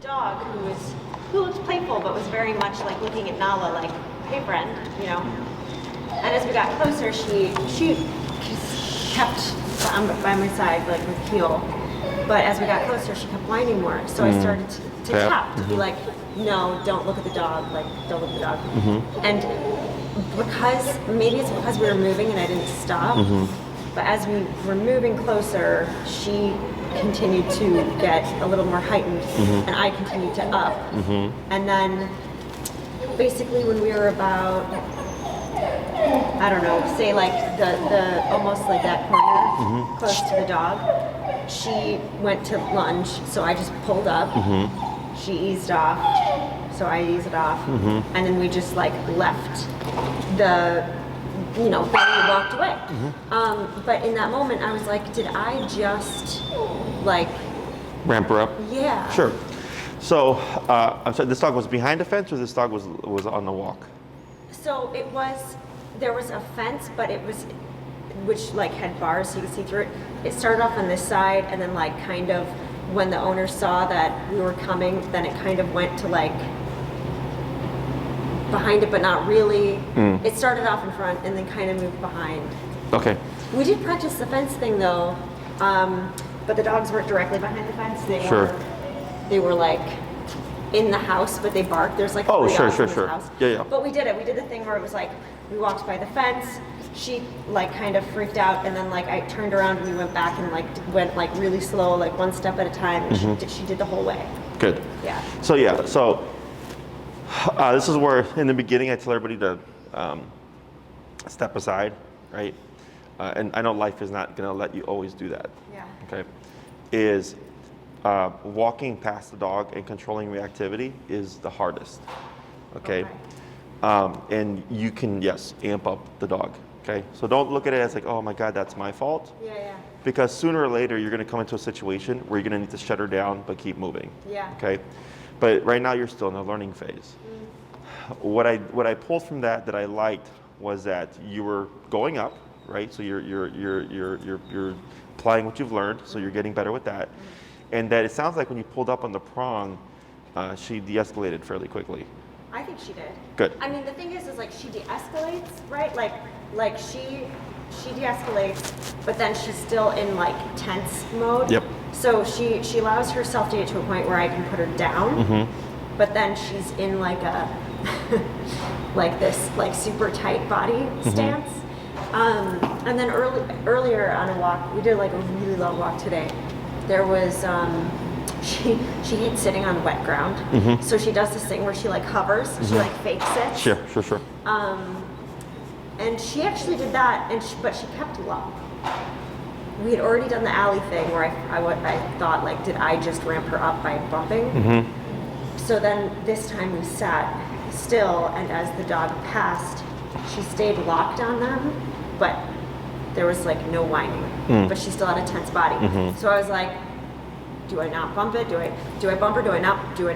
dog who looked playful, but was very much like looking at Nala like, hey friend, you know. And as we got closer, she kept by my side, like with heel. But as we got closer, she kept whining more. So I started to tap, to be like, no, don't look at the dog, like, don't look at the dog. And maybe it's because we were moving and I didn't stop, but as we were moving closer, she continued to get a little more heightened, and I continued to up. And then basically when we were about, I don't know, say like the almost like that corner close to the dog, she went to lunge, so I just pulled up. She eased off, so I eased it off, and then we just like left the, you know, then we walked away. But in that moment, I was like, did I just like ramp her up? Yeah. Sure. So, I'm sorry, this dog was behind the fence, or this dog was on the walk? So there was a fence, but it was, which like had bars so you could see through it. It started off on this side, and then like kind of when the owner saw that we were coming, then it kind of went to like behind it, but not really. It started off in front and then kind of moved behind. Okay. We did practice the fence thing though, but the dogs weren't directly behind the fence. They were like in the house, but they barked. There's like three dogs in this house. Yeah. But we did it. We did the thing where it was like we walked by the fence. She like kind of freaked out, and then like I turned around and we went back and like went like really slow, like one step at a time. And she did the whole way. Good. Yeah. So this is where in the beginning I tell everybody to step aside, right? And I know life is not going to let you always do that. Yeah. Okay. Is walking past the dog and controlling reactivity is the hardest. Okay. And you can, yes, amp up the dog. Okay. So don't look at it as like, oh my God, that's my fault. Yeah. Because sooner or later you're going to come into a situation where you're going to need to shut her down but keep moving. Yeah. Okay. But right now you're still in a learning phase. What I pulled from that I liked was that you were going up, right? So you're applying what you've learned, so you're getting better with that. And that it sounds like when you pulled up on the prong, she de-escalated fairly quickly. I think she did. Good. I mean, the thing is like she de-escalates, right? Like she de-escalates, but then she's still in like tense mode. Yep. So she allows herself to get to a point where I can put her down, but then she's in like a like this like super tight body stance. And then earlier on a walk, we did like a really long walk today. There was she hates sitting on wet ground, so she does this thing where she like hovers, she like fake sits. Sure. And she actually did that, but she kept low. We had already done the alley thing where I thought like, did I just ramp her up by bumping? So then this time we sat still, and as the dog passed, she stayed locked on them, but there was like no whining, but she still had a tense body. So I was like, do I not bump it? Do I bump her? Do I not? Do I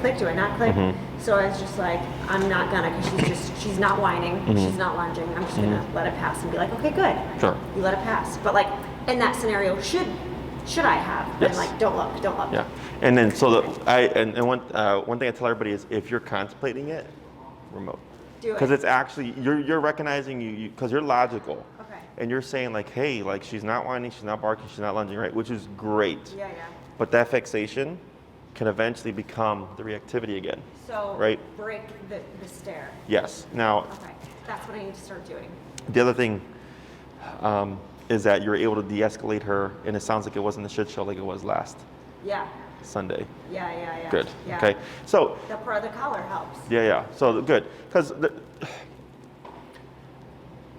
click? Do I not click? So I was just like, I'm not gonna, because she's not whining, she's not lunging. I'm just gonna let it pass and be like, okay, good. Sure. You let it pass. But like in that scenario, should I have? Yes. And like, don't look. Yeah. And then one thing I tell everybody is if you're contemplating it, remote. Do it. Because it's actually you're recognizing because you're logical. Okay. And you're saying like, hey, like she's not whining, she's not barking, she's not lunging, right? Which is great. Yeah. But that fixation can eventually become the reactivity again. So right? Break the stare. Yes. Now. Okay. That's what I need to start doing. The other thing is that you're able to de-escalate her, and it sounds like it wasn't a shit show like it was last Sunday. Yeah. Good. Yeah. Okay. So the collar helps. Yeah. So good, because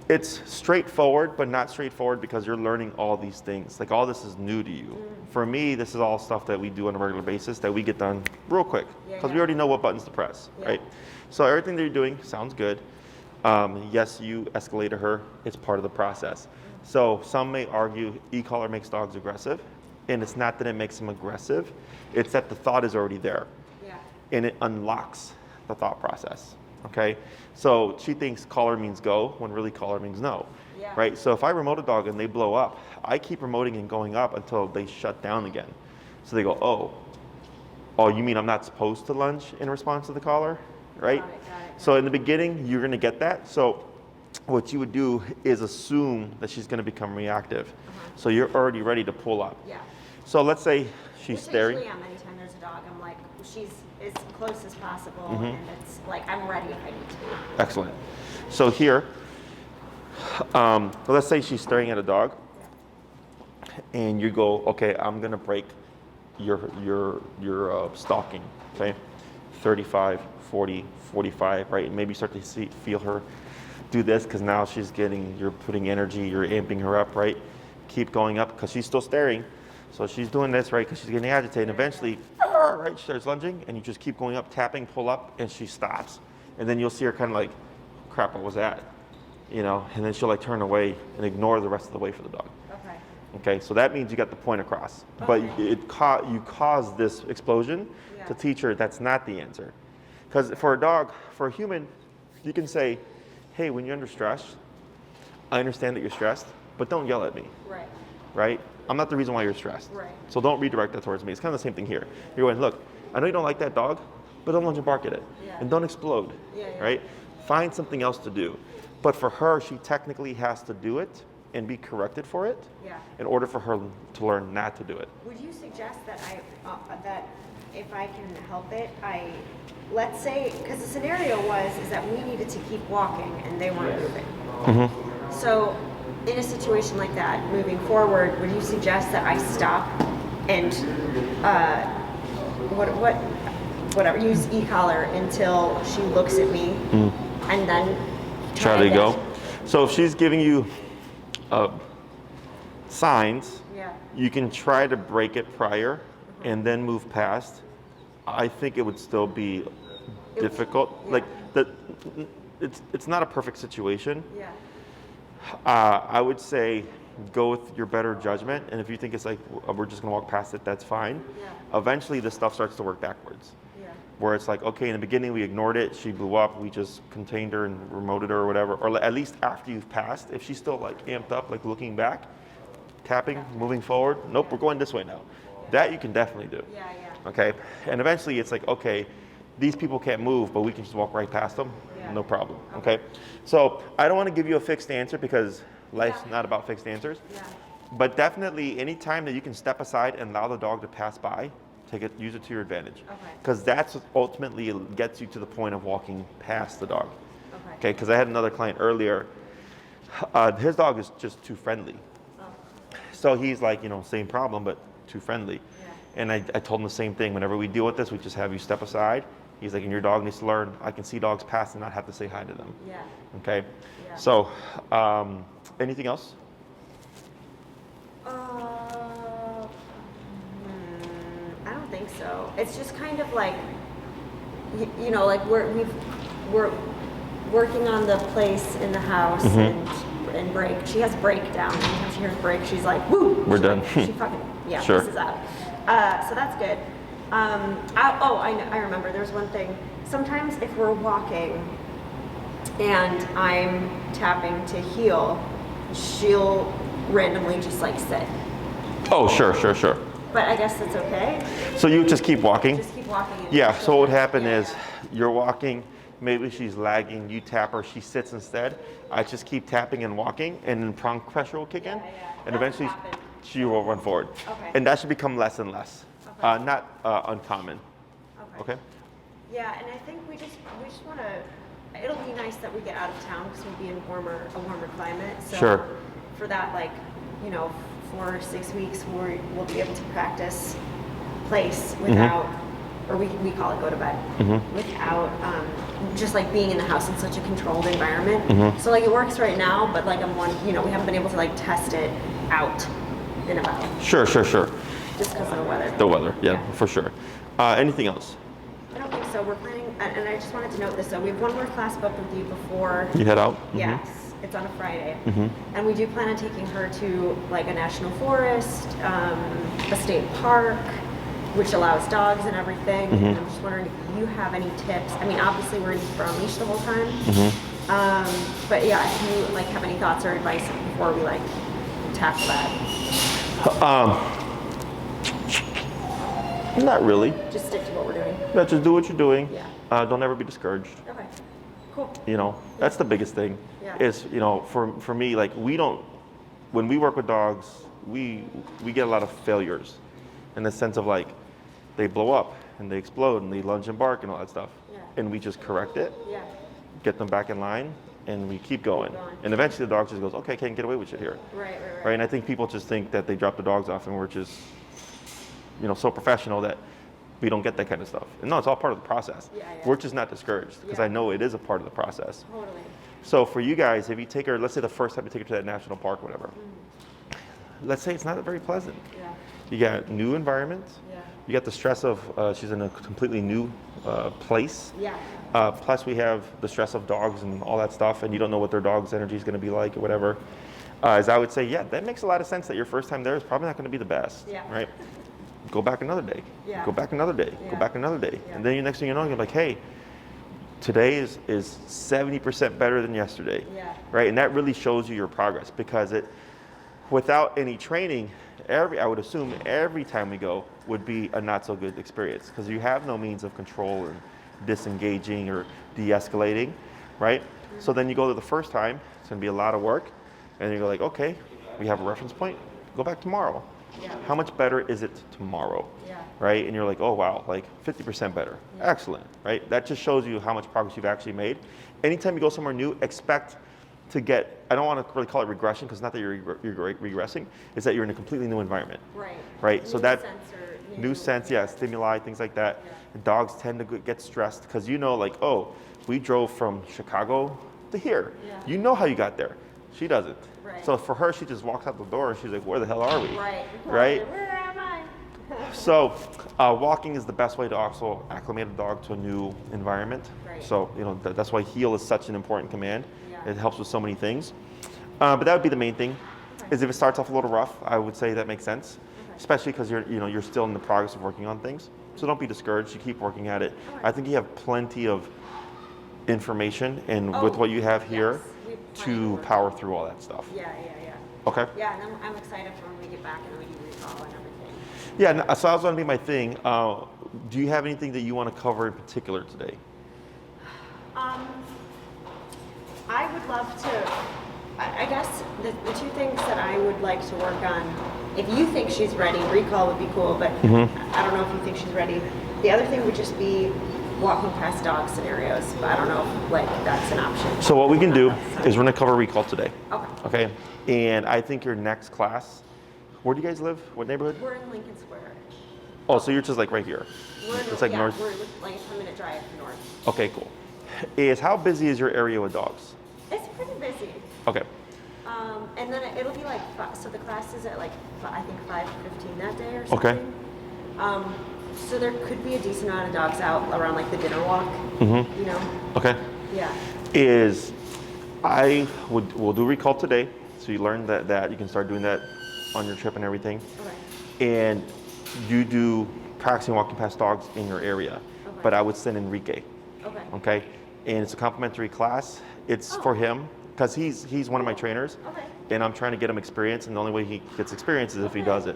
it's straightforward, but not straightforward because you're learning all these things. Like all this is new to you. For me, this is all stuff that we do on a regular basis that we get done real quick because we already know what buttons to press, right? So everything that you're doing sounds good. Yes, you escalated her. It's part of the process. So some may argue e-collar makes dogs aggressive, and it's not that it makes them aggressive. It's that the thought is already there, and it unlocks the thought process. Okay, so she thinks collar means go when really collar means no, right? So if I remote a dog and they blow up, I keep remoting and going up until they shut down again. So they go, oh, Oh, you mean I'm not supposed to lunge in response to the collar, right? Got it. So in the beginning, you're gonna get that. So what you would do is assume that she's gonna become reactive. So you're already ready to pull up. Yeah. So let's say she's Which staring. Usually anytime there's a dog, I'm like, she's as close as possible, Mm-hmm. and it's like, I'm ready if I need to be. Excellent. So here, let's say she's staring at a dog, and you go, okay, I'm gonna break your stalking, okay? 35, 40, 45, right? And maybe start to feel her do this, because now you're putting energy, you're amping her up, right? Keep going up, because she's still staring. So she's doing this, right, because she's getting agitated. And eventually, right, she starts lunging, and you just keep going up, tapping, pull up, and she stops. And then you'll see her kind of like, crap, what was that? You know, and then she'll like turn away and ignore the rest of the way for the dog. Okay. Okay, so that means you got the point across. Okay. But you caused this explosion to teach her that's not the answer. Because for a dog, for a human, you can say, hey, when you're under stress, I understand that you're stressed, but don't yell at me, Right. right? I'm not the reason why you're stressed. Right. So don't redirect that towards me. It's kind of the same thing here. You're going, look, I know you don't like that dog, but don't lunge and bark at it. Yeah. And don't explode, Yeah. right? Find something else to do. But for her, she technically has to do it and be corrected for it Yeah. in order for her to learn not to do it. Would you suggest that that if I can help it, let's say, because the scenario is that we needed to keep walking and they weren't moving. Mm-hmm. So in a situation like that, moving forward, would you suggest that I stop and whatever, use e-collar until she looks at me and then Try to again? go. So if she's giving you signs, Yeah. you can try to break it prior and then move past. I think it would still be difficult. Yeah. Like it's not a perfect situation. Yeah. I would say go with your better judgment, and if you think it's like we're just gonna walk past it, that's fine. Yeah. Eventually, this stuff starts to work backwards, Yeah. where it's like, okay, in the beginning we ignored it, she blew up, we just contained her and remoted her or whatever, or at least after you've passed, if she's still like amped up, like looking back, tapping, moving forward, nope, we're going this way now. That you can definitely do. Yeah. Okay, and eventually it's like, okay, these people can't move, but we can just walk right past them, Yeah. no problem. Okay, so I don't want to give you a fixed answer because life's Yeah. not about fixed answers. Yeah. But definitely, any time that you can step aside and allow the dog to pass by, use it to your advantage. Okay. Because that's what ultimately gets you to the point of walking past the dog. Okay. Okay, because I had another client earlier. His dog is just too friendly. Oh. So he's like, same problem, but too friendly. Yeah. And I told him the same thing. Whenever we deal with this, we just have you step aside. He's like, and your dog needs to learn, I can see dogs pass and not have to say hi to them. Yeah. Okay? Yeah. So, anything else? I don't think so. It's just kind of like, like we're working on the place in the house and break. She has breakdown. Anytime she hears break, she's like, woo! We're done. She fucking, Sure. This is out. So that's good. I remember there's one thing. Sometimes if we're walking and I'm tapping to heel, she'll randomly just like sit. Oh, sure. But I guess that's okay. So you just keep walking? Just keep walking. and Yeah, she'll so what would just- happen yeah, is you're walking, maybe she's lagging, you tap her, she sits instead. I just keep tapping and walking, and then prong pressure will kick in, Yeah. and That eventually happened. she will run forward. Okay. And that should become less and less, Okay. not uncommon. Okay? Yeah, and I think we just want to. It'll be nice that we get out of town because we'll be in a warmer climate. So Sure. For that, 4 or 6 weeks, we'll be able to practice place without, or we call it go to bed, without just like being in the house in such a controlled environment. So it works right now, but we haven't been able to test it out and about Sure. just because of the weather. The weather, yeah, for sure. Anything else? I don't think so. We're planning, and I just wanted to note this. So we have one more class booked with you before. You head out? Yes, it's on a Friday, and we do plan on taking her to a national forest, a state park, which allows dogs and everything. And I'm just wondering if you have any tips. I mean, obviously we're on leash the whole time, but yeah, if you have any thoughts or advice before we tackle that. Not really. Just stick to what we're doing. Yeah, just do what you're doing. Yeah. Don't ever be discouraged. Okay. Cool. You know, that's the biggest thing. Yeah. Is, you know, for me, like, when we work with dogs, we get a lot of failures in the sense of, like, they blow up and they explode and they lunge and bark and all that stuff. Yeah. And we just correct it, Yeah. get them back in line, and we keep going. And eventually the dog just goes, okay, I can't get away with shit here. Right. Right? And I think people just think that they drop the dogs off and we're just, you know, so professional that we don't get that kind of stuff. And no, it's all part of the process. Yeah. We're just not discouraged because I know it is a part of the process. Totally. So for you guys, if you take her, let's say the first time you take her to that national park or whatever, let's say it's not very pleasant. Yeah. You got new environment. Yeah. You got the stress of she's in a completely new place. Yeah. Plus we have the stress of dogs and all that stuff, and you don't know what their dog's energy is going to be like or whatever. As I would say, yeah, that makes a lot of sense that your first time there is probably not going to be the best. Yeah. Right? Go back another day. Yeah. Go back another day. Yeah. Go back another day. Yeah. And then the next thing you know, you're like, hey, today is 70% better than yesterday. Yeah. Right? And that really shows you your progress, because without any training, I would assume every time we go would be a not so good experience, because you have no means of control and disengaging or de-escalating, right? So then you go to the first time, it's going to be a lot of work, and you're like, okay, we have a reference point, go back tomorrow. Yeah. How much better is it tomorrow? Yeah. Right? And you're like, oh wow, like 50% better. Yeah. Excellent, right? That just shows you how much progress you've actually made. Anytime you go somewhere new, expect to get, I don't want to really call it regression, because not that you're regressing, it's that you're in a completely new environment. Right. Right? So that Sensor, new sense, yeah, stimuli, things like that. Yeah. And dogs tend to get stressed because, you know, like, oh, we drove from Chicago to here. Yeah. You know how you got there. She doesn't. Right. So for her, she just walks out the door and she's like, where the hell are we? Right. Right? Where am I? So walking is the best way to also acclimate a dog to a new environment. Right. So, you know, that's why heel is such an important command. Yeah. It helps with so many things. But that would be the main thing. Okay. Is if it starts off a little rough, I would say that makes sense. Okay. Especially because you're still in the progress of working on things. So don't be discouraged. You keep working at it. All right. I think you have plenty of information, and Oh, with what you have here, yes. We have plenty to work. power through all that stuff. Yeah. Okay. Yeah, and I'm excited for when we get back and then we do recall and everything. Yeah. So that was going to be my thing. Do you have anything that you want to cover in particular today? I would love to, I guess the two things that I would like to work on, if you think she's ready, recall would be cool, but I don't know if you think she's ready. The other thing would just be walking past dog scenarios, but I don't know if like that's an option. So what we can do is we're going to cover recall today. Okay. Okay. And I think your next class, where do you guys live? What neighborhood? We're in Lincoln Square. Oh, so you're just like right here. It's like north. We're like a 10-minute drive north. Okay, cool. Is how busy is your area with dogs? It's pretty busy. Okay. And then it'll be like, so the class is at like, I think 5:15 that day or Okay. something. So there could be a decent amount of dogs out around like the dinner walk, you know? Okay. Yeah. We'll do recall today, so you learn that you can start doing that on your trip and everything. Okay. And you do practicing walking past dogs in your area, Okay. but I would send Enrique. Okay. Okay. And it's a complimentary class. It's for him because he's one of my trainers. Okay. And I'm trying to get him experience, and the only way he gets experience is if he does it.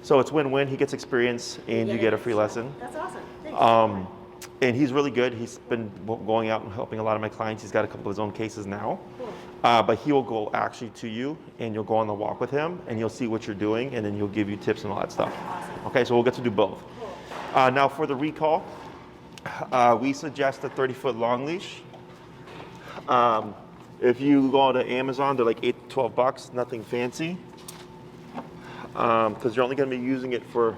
So it's win-win. He gets experience, and you get a free lesson. That's awesome. Thanks. And he's really good. He's been going out and helping a lot of my clients. He's got a couple of his own cases now. Cool. But he will go actually to you, and you'll go on the walk with him, and you'll see what you're doing, and then he'll give you tips and all that stuff. Awesome. Okay, so we'll get to do both. Cool. Now for the recall, we suggest a 30-foot long leash. If you go to Amazon, they're like $8 to $12, nothing fancy. Because you're only going to be using it for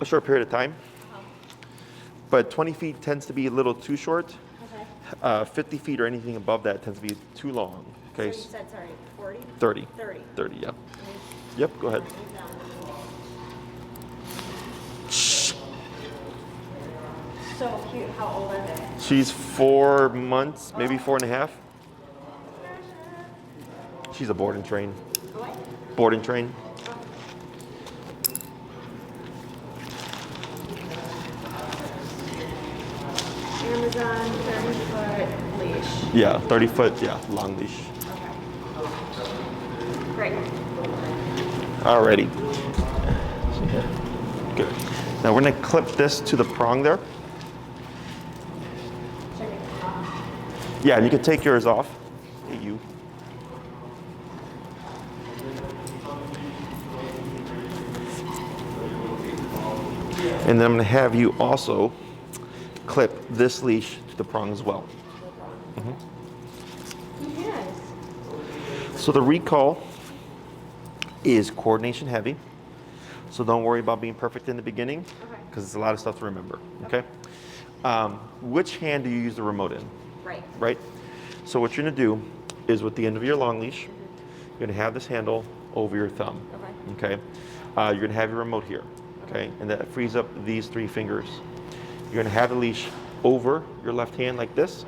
a short period of time. But 20 feet tends to be a little too short. Okay. 50 feet or anything above that tends to be too long. Okay. So you said, sorry, 40? 30. 30. 30, yep. Okay. Yep, go ahead. So cute. How old are they? She's 4 months, maybe 4.5. She's a board and train. What? Board and train. Amazon 30-foot leash. Yeah, 30-foot, yeah, long leash. Okay. Great. Alrighty. Good. Now we're gonna clip this to the prong there. Yeah, and you can take yours off. Hey, you. And then I'm gonna have you also clip this leash to the prong as well. Yes. So the recall is coordination heavy. So don't worry about being perfect in the beginning, because it's a lot of stuff to remember, okay? Which hand do you use the remote in? Right. Right? So what you're gonna do is with the end of your long leash, you're gonna have this handle over your thumb, okay? You're gonna have your remote here, okay? And that frees up these 3 fingers. You're gonna have the leash over your left hand like this,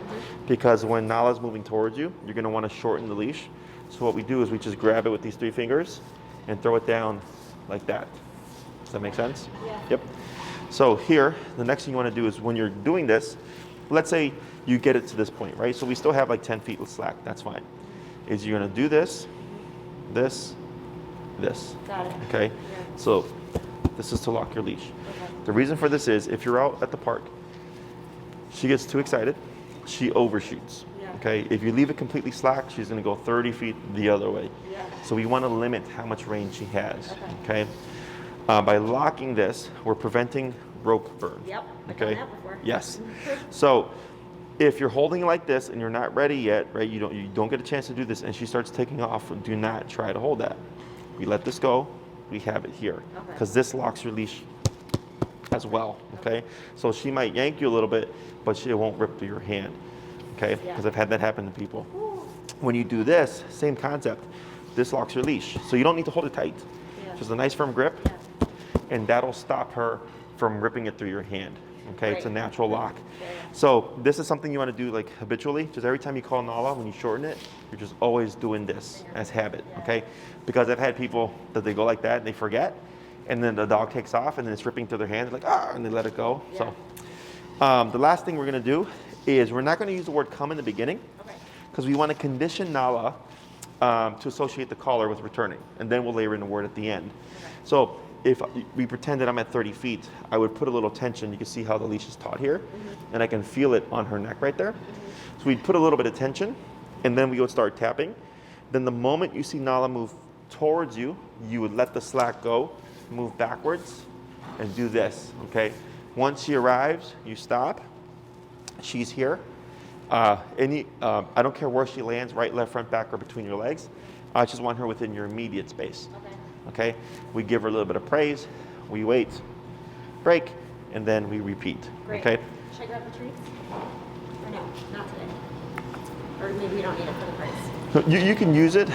because when Nala's moving towards you, you're gonna wanna shorten the leash. So what we do is we just grab it with these 3 fingers and throw it down like that. Does that make sense? Yeah. Yep. So here, the next thing you wanna do is when you're doing this, let's say you get it to this point, right? So we still have like 10 feet of slack, that's fine. Is you're gonna do this, this, this. Got it. Okay? Yeah. So this is to lock your leash. Okay. The reason for this is if you're out at the park, she gets too excited, she overshoots. Yeah. Okay? If you leave it completely slack, she's gonna go 30 feet the other way. Yeah. So we wanna limit how much range she has. Okay? By locking this, we're preventing rope burn. Yep. I've Okay? done that before. Yes. So if you're holding it like this and you're not ready yet, right? You don't get a chance to do this, and she starts taking off. Do not try to hold that. We let this go. We have it here because this locks your leash as well. Okay. So she might yank you a little bit, but she won't rip through your hand. Okay. Because I've had that happen to people. When you do this, same concept. This locks your leash, so you don't need to hold it tight. Just a nice firm grip, and that'll stop her from ripping it through your hand. Okay, it's a natural lock. So this is something you want to do like habitually. Just every time you call Nala, when you shorten it, you're just always doing this as habit. Okay, because I've had people that they go like that and they forget, and then the dog takes off and then it's ripping through their hand. They're like, ah, and they let it go. So the last thing we're going to do is we're not going to use the word come in the beginning, because we want to condition Nala to associate the collar with returning, and then we'll layer in the word at the end. So if we pretend that I'm at 30 feet, I would put a little tension. You can see how the leash is taut here, and I can feel it on her neck right there. So we'd put a little bit of tension, and then we would start tapping. Then the moment you see Nala move towards you, you would let the slack go, move backwards, and do this, okay? Once she arrives, you stop. She's here. I don't care where she lands, right, left, front, back, or between your legs. I just want her within your immediate space. Okay? We give her a little bit of praise, we wait, break, and then we repeat. Great. Okay? Should I grab the treats? Or no, not today. Or maybe we don't need it for the price. You can use it.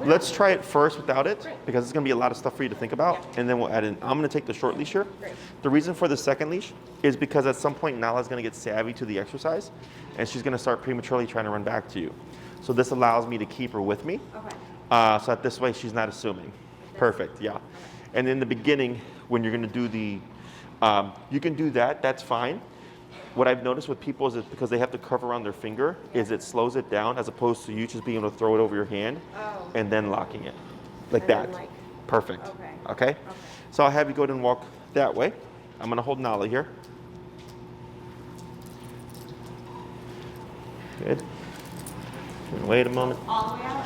Let's try it first without it, because it's going to be a lot of stuff for you to think about, and then we'll add in. I'm going to take the short leash here. The reason for the second leash is because at some point Nala's going to get savvy to the exercise, and she's going to start prematurely trying to run back to you. So this allows me to keep her with me, so that this way she's not assuming. Perfect, yeah. And in the beginning, when you're going to do the, you can do that, that's fine. What I've noticed with people is because they have to curve around their finger, is it slows it down as opposed to you just being able to throw it over your hand and then locking it. Like And that. then Perfect. Okay. Okay? So I'll have you go ahead and walk that way. I'm going to hold Nala here. Good. Wait a moment. All the way out?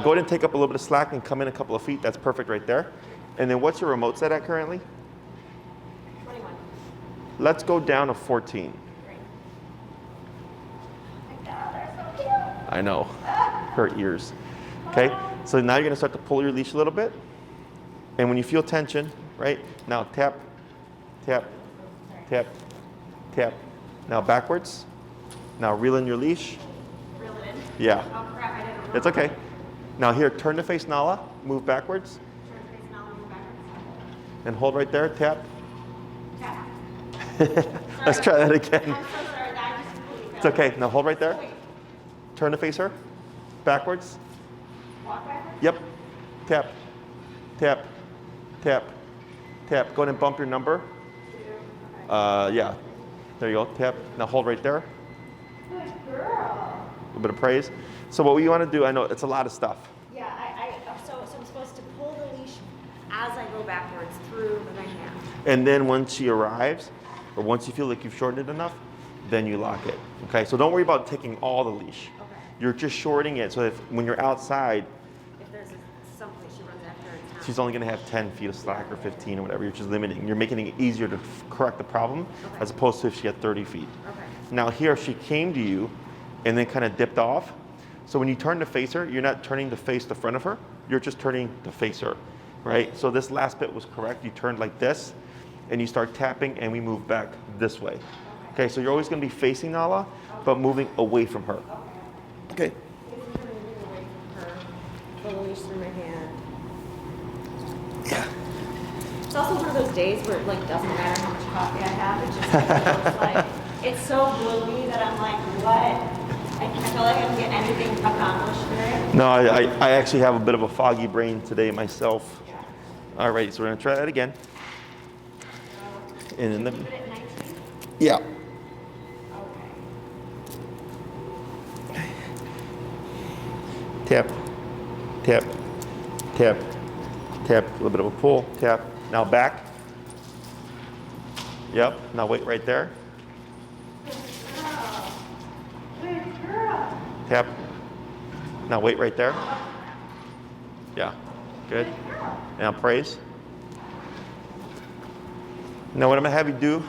Go ahead and take up a little bit of slack and come in a couple of feet. That's perfect right there. And then what's your remote set at currently? 21. Let's go down to 14. Great. Oh my God, they're so cute. I know. Her ears. Okay? So now you're going to start to pull your leash a little bit. And when you feel tension, right? Now tap, tap, tap, tap. Now backwards. Now reel in your leash. Reel it in? Yeah. Oh crap, I didn't. It's okay. Now here, turn to face Nala. Move backwards. Turn to face Nala, move backwards. And hold right there. Tap. Tap. Let's try that again. I'm so sorry, that just completely It's okay. Now hold right there. Wait, Turn to face her. Backwards. walk backwards? Yep. Tap. Tap. Tap. Tap. Go ahead and bump your number. Yeah. There you go. Tap. Now hold right there. Good girl. A little bit of praise. So what we want to do, I know it's a lot of stuff. Yeah, so I'm supposed to pull the leash as I go backwards through my hand. And then once she arrives, or once you feel like you've shortened it enough, then you lock it. Okay, so don't worry about taking all the leash. Okay. You're just shorting it so if when you're outside, If there's something she runs after, it's not. she's only going to have 10 feet of slack or 15 or whatever. You're just limiting. You're making it easier to correct the problem as opposed to if she had 30 feet. Okay. Now here, if she came to you and then kind of dipped off, so when you turn to face her, you're not turning to face the front of her. You're just turning to face her, right? So this last bit was correct. You turned like this, and you start tapping, and we move back this way. Okay, so you're always going to be facing Nala, but moving away from her. Okay. The leash through my hand. Yeah. It's also one of those days where it like doesn't matter how much coffee I have. It just feels like it's so gloomy that I'm like, what? I feel like I don't get anything accomplished today. No, I actually have a bit of a foggy brain today myself. Yeah. All right, so we're going to try that again. And in the, Keep it at 19? yeah. Okay. Tap, tap, tap, tap, a little bit of a pull, tap. Now back. Yep, now wait right there. Good girl. Tap. Now wait right there. Yeah, good. Now praise. Now what I'm gonna have you do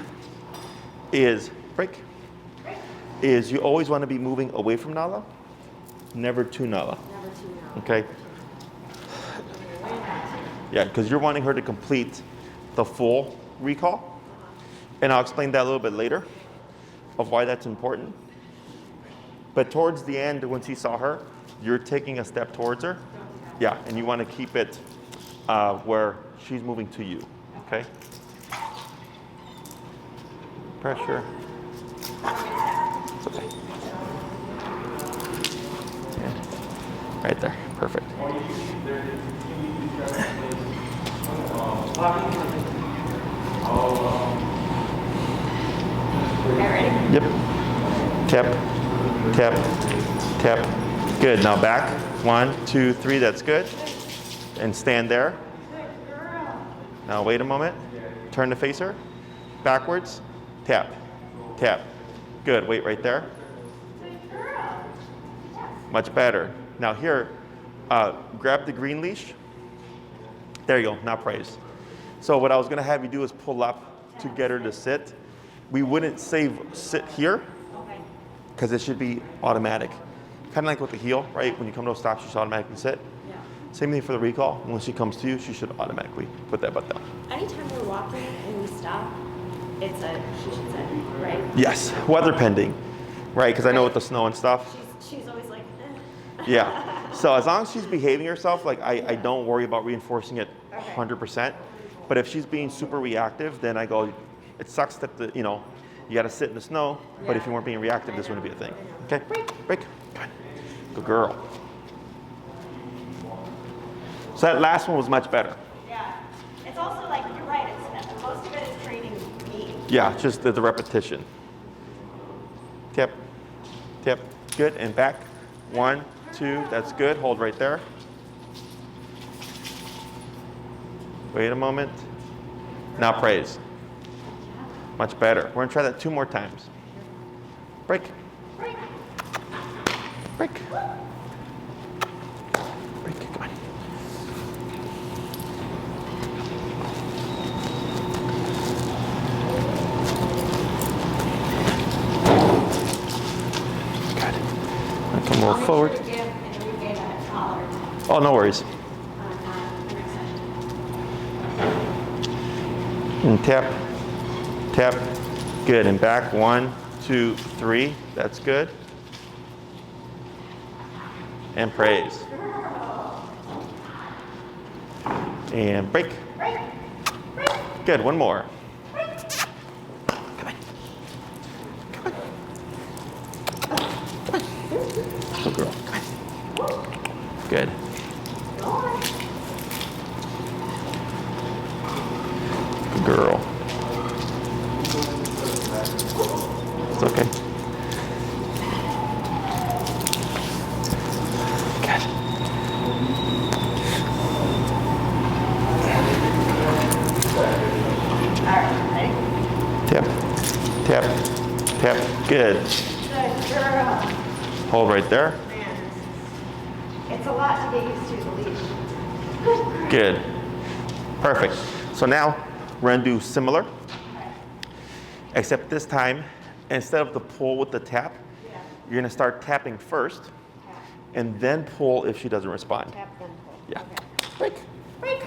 is break. Is you always want to be moving away from Nala, never to Nala. Never too now. Okay? Yeah, because you're wanting her to complete the full recall. And I'll explain that a little bit later of why that's important. But towards the end, once you saw her, you're taking a step towards her. Yeah, and you want to keep it where she's moving to you. Okay? Pressure. It's okay. Yeah. Right there. Perfect. Okay, ready? Yep. Tap, tap, tap. Good. Now back. 1, 2, 3. That's good. And stand there. Now wait a moment. Turn to face her. Backwards. Tap, tap. Good. Wait right there. Much better. Now here, grab the green leash. There you go. Now praise. So what I was going to have you do is pull up to get her to sit. We wouldn't say sit here Okay. because it should be automatic. Kind of like with the heel, right? When you come to a stop, she should automatically sit. Yeah. Same thing for the recall. When she comes to you, she should automatically put that butt down. Anytime we're walking and we stop, it's a she should sit, right? Yes, weather pending, right? Because I know with the snow and stuff. She's always like, eh. Yeah. So as long as she's behaving herself, like I don't worry about reinforcing it 100%. But if she's being super reactive, then I go, it sucks that you got to sit in the snow. But if you weren't being reactive, this wouldn't be a thing. Okay. Break. Good. Good girl. So that last one was much better. Yeah. It's also like, you're right, it's most of it is training me. Yeah, just the repetition. Tap, tap, good, and back. 1, 2, that's good. Hold right there. Wait a moment. Now praise. Much better. We're gonna try that 2 more times. Break. Break. Break. Come on. Good. Now come a little forward. Oh, no worries. And tap, tap, good, and back, 1, 2, 3, that's good. And praise. And break. Good, one more. Come on. Good girl, come on. Good. Girl. It's okay. Good. Tap. Good. Good girl. Hold right there. Man, it's a lot to get used to, the leash. Good. Perfect. So now we're gonna do similar, except this time, instead of the pull with the tap, you're gonna start tapping first, and then pull if she doesn't respond. Tap, then pull. Yeah. Okay. Break. Break.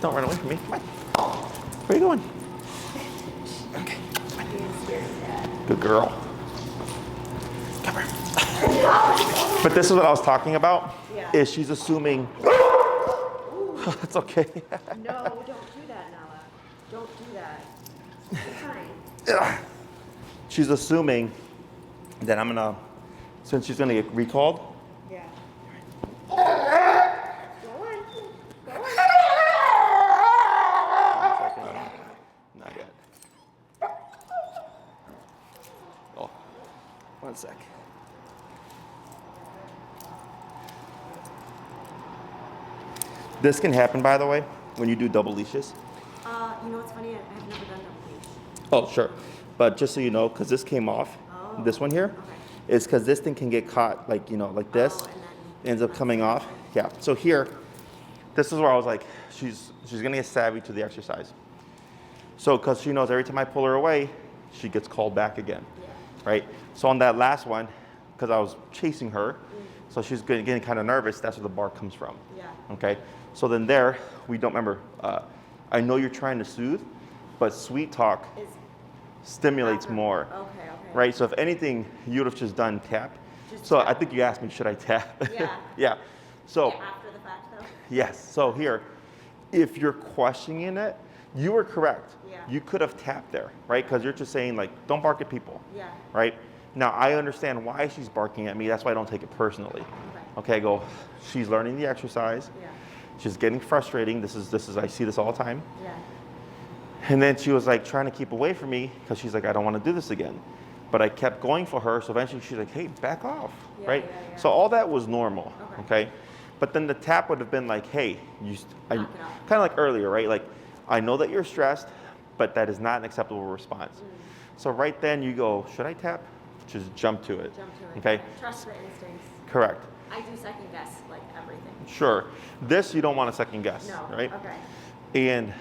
Don't run away from me. Come on. Where are you going? Okay. Good girl. Come here. But this is what I was talking about. Yeah. Is she's assuming. It's okay. No, don't do that, Nala. Don't do that. It's fine. She's assuming that I'm gonna, since she's gonna get recalled. Yeah. Go on. Go on. Not yet. Oh, 1 sec. This can happen, by the way, when you do double leashes. You know what's funny? I've never done double leash. Oh, sure. But just so you know, because this came off, this one here, is because this thing can get caught, like, you know, like this, and then ends up coming off. Yeah. So here, this is where I was like, she's gonna get savvy to the exercise. So, because she knows every time I pull her away, she gets called back again, right? So on that last one, because I was chasing her, so she's getting kind of nervous. That's where the bark comes from. Yeah. Okay. So then there, we don't remember. I know you're trying to soothe, but sweet talk stimulates more. Okay. Right? So if anything, you would have just done tap. So I think you asked me, should I tap? Yeah. Yeah. So After the fact, though. yes. So here, if you're questioning it, you were correct. Yeah. You could have tapped there, right? Because you're just saying like, don't bark at people. Yeah. Right? Now I understand why she's barking at me. That's why I don't take it personally. Okay, I go, she's learning the exercise. Yeah. She's getting frustrating. This is I see this all the time. Yeah. And then she was like trying to keep away from me because she's like, I don't want to do this again. But I kept going for her. So eventually she's like, hey, back off, right? Yeah. So all that was normal, Okay. okay? But then the tap would have been like, hey, kind Knock it off. of like earlier, right? Like, I know that you're stressed, but that is not an acceptable response. So right then you go, should I tap? Just jump to it. Jump to it. Okay? Trust the instincts. Correct. I do second guess like everything. Sure. This you don't want to second guess, No. right? Okay. And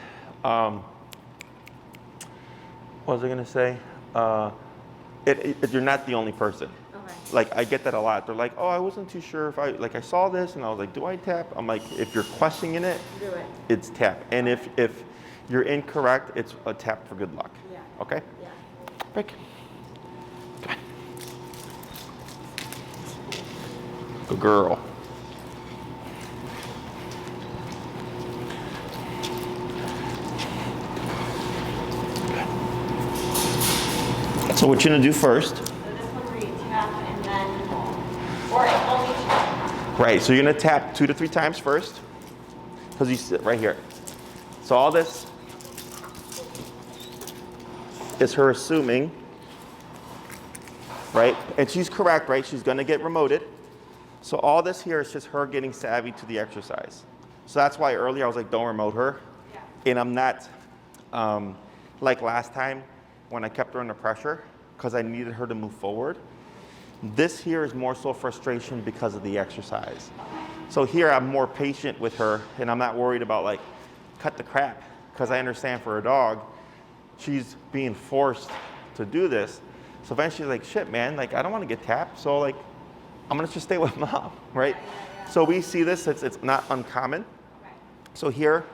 what was I gonna say? You're not the only person. Okay. Like I get that a lot. They're like, oh, I wasn't too sure if I saw this, and I was like, do I tap? I'm like, if you're questioning it, Do it. it's tap. And if you're incorrect, it's a tap for good luck. Yeah. Okay. Yeah. Break. Come on. Good girl. So what you're gonna do first? So this one where you tap and then, or only tap. Right. So you're gonna tap 2 to 3 times first, because you sit right here. So all this is her assuming, right? And she's correct, right? She's gonna get remoted. So all this here is just her getting savvy to the exercise. So that's why earlier I was like, don't remote her. Yeah. And I'm not, like last time when I kept her under pressure because I needed her to move forward. This here is more so frustration because of the exercise. So here I'm more patient with her and I'm not worried about like, cut the crap, because I understand for a dog, she's being forced to do this. So eventually like, shit man, like I don't want to get tapped. So like, I'm gonna just stay with mom, right? So we see this, it's not uncommon. So here,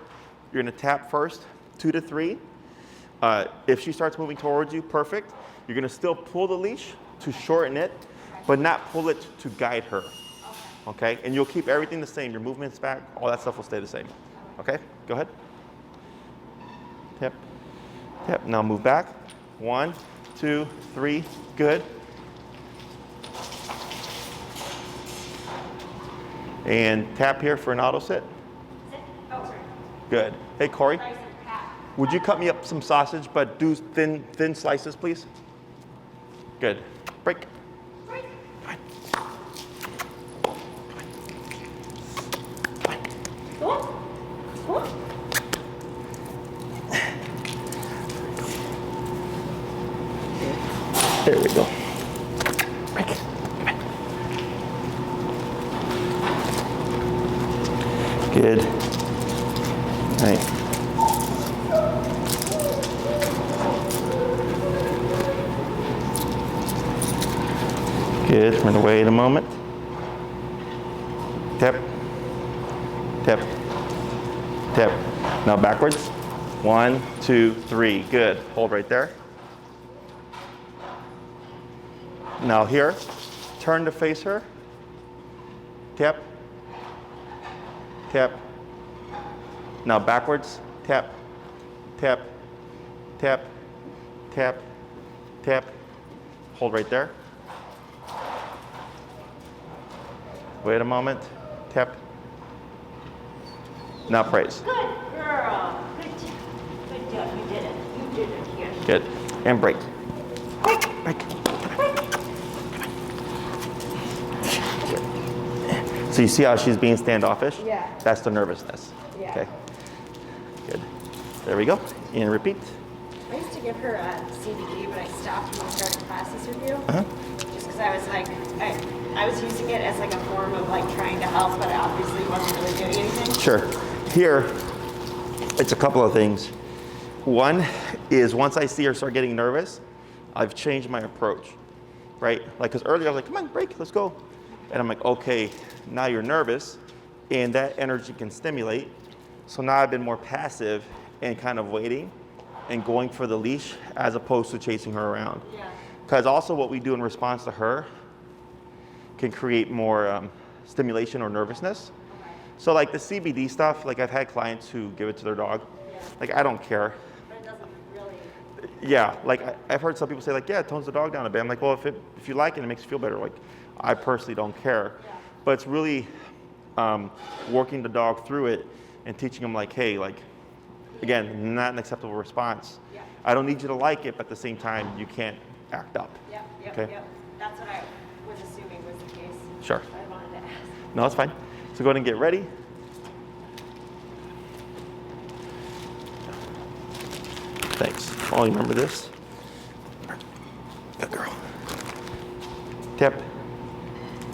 you're gonna tap first, 2 to 3. If she starts moving towards you, perfect. You're gonna still pull the leash to shorten it, but not pull it to guide her. Okay? And you'll keep everything the same. Your movements back, all that stuff will stay the same. Okay? Go ahead. Tap. Tap. Now move back. 1, 2, 3. Good. And tap here for an auto sit. Sit. Oh, sorry. Good. Hey, Corey. Sorry, sit. Tap. Would you cut me up some sausage, but do thin slices, please? Good. Break. Break. Come on. Go on. Go on. There we go. Break. Good. All right. Good. We're going to wait a moment. Tap. Tap. Tap. Now backwards. 1, 2, 3. Good. Hold right there. Now here. Turn to face her. Tap. Tap. Now backwards. Tap. Tap. Tap. Tap. Tap. Hold right there. Wait a moment. Tap. Now praise. Good girl. Good job. Good job. You did it. You did it. Yes. Good. And break. Break. So you see how she's being standoffish? Yeah. That's the nervousness. Yeah. Okay. Good. There we go. And repeat. I used to give her a CBD, but I stopped when I started classes with you. Uh-huh. Just because I was like, I was using it as like a form of like trying to help, but I obviously wasn't really doing anything. Sure. Here, it's a couple of things. One is once I see her start getting nervous, I've changed my approach, right? Like, because earlier I was like, come on, break, let's go. And I'm like, okay, now you're nervous, and that energy can stimulate. So now I've been more passive and kind of waiting and going for the leash as opposed to chasing her around. Yeah. Because also what we do in response to her can create more stimulation or nervousness. So like the CBD stuff, like I've had clients who give it to their dog. Yeah. Like I don't care. But it doesn't really. Yeah, like I've heard some people say like, yeah, it tones the dog down a bit. I'm like, well, if you like it, it makes you feel better. Like I personally don't care. Yeah. But it's really working the dog through it and teaching them like, hey, like, again, not an acceptable response. Yeah. I don't need you to like it, but at the same time, you can't act up. Yep, yep, Okay. yep. That's what I was assuming was the case. Sure. I wanted to ask. No, that's fine. So go ahead and get ready. Thanks. Oh, you remember this? Good girl. Tap.